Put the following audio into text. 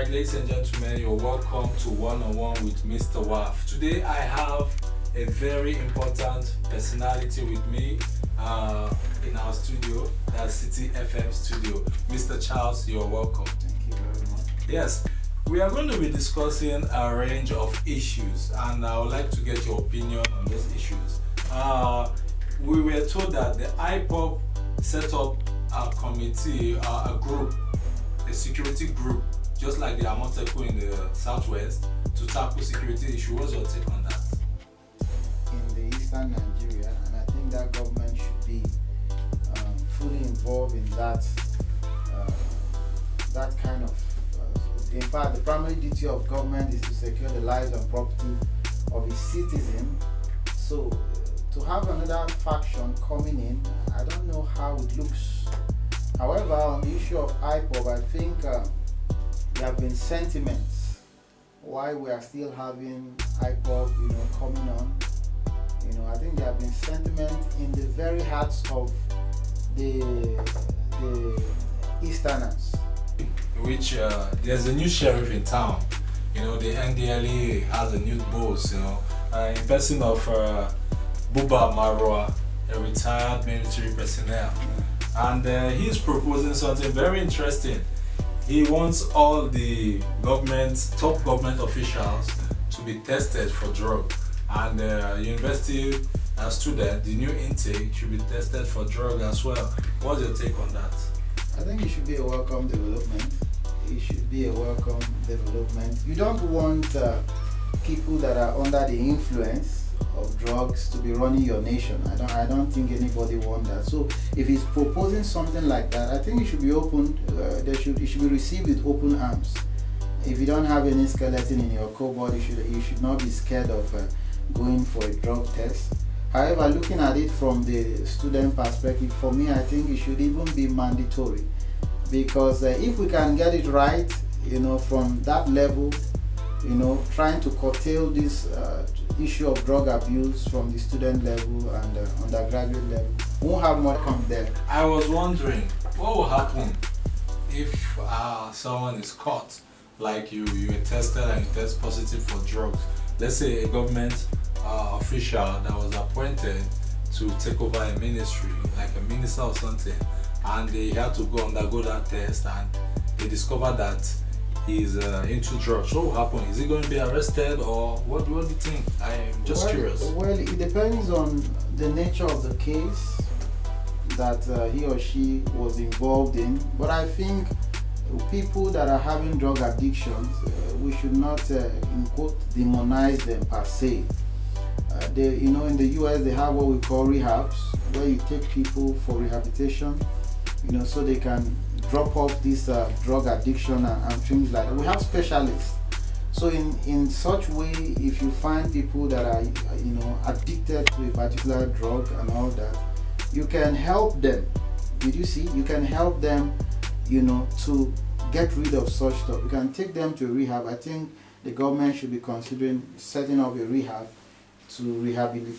Alright, ladies and gentlemen, you're welcome to One-on-One with Mr. Waff. Today I have a very important personality with me in our studio, that's City FM studio. Mr. Charles, you're welcome. Thank you very much. Yes, we are going to be discussing a range of issues, and I would like to get your opinion on those issues. We were told that the IPOB set up a committee, a group, a security group, just like the Amoteco in the southwest, to tackle security issues. What's your take on that? In the eastern Nigeria, and I think that government should be fully involved in that kind of. In fact, the primary duty of government is to secure the lives and property of its citizens. So, to have another faction coming in, I don't know how it looks. However, on the issue of IPOB, I think there have been sentiments why we are still having IPOB, coming on. I think there have been sentiments in the very hearts of the Easterners. Which there's a new sheriff in town. The NDLEA has a new boss. In person of Buba Marwa, a retired military personnel, and he's proposing something very interesting. He wants all the top government officials to be tested for drug, and university student, the new intake should be tested for drug as well. What's your take on that? I think it should be a welcome development. It should be a welcome development. You don't want people that are under the influence of drugs to be running your nation. I don't think anybody wants that. So if he's proposing something like that, I think it should be open. It should be received with open arms. If you don't have any skeleton in your cupboard, you should not be scared of going for a drug test. However, looking at it from the student perspective, for me, I think it should even be mandatory, because if we can get it right, from that level, trying to curtail this issue of drug abuse from the student level and undergraduate level, we won't have more come there. I was wondering, what will happen if someone is caught, like you were tested and you test positive for drugs? Let's say a government official that was appointed to take over a ministry, like a minister or something, and they had to undergo that test, and they discovered that he's into drugs. What will happen? Is he going to be arrested, or what do you think? I'm just curious. Well, it depends on the nature of the case that he or she was involved in. But I think people that are having drug addictions, we should not, in quote, demonize them per se. In the US, they have what we call rehabs, where you take people for rehabilitation, so they can drop off this drug addiction and things like that. We have specialists. So in such way, if you find people that are addicted to a particular drug and all that, you can help them. Did you see? You can help them, to get rid of such stuff. You can take them to a rehab. I think the government should be considering setting up a rehab to rehabilitate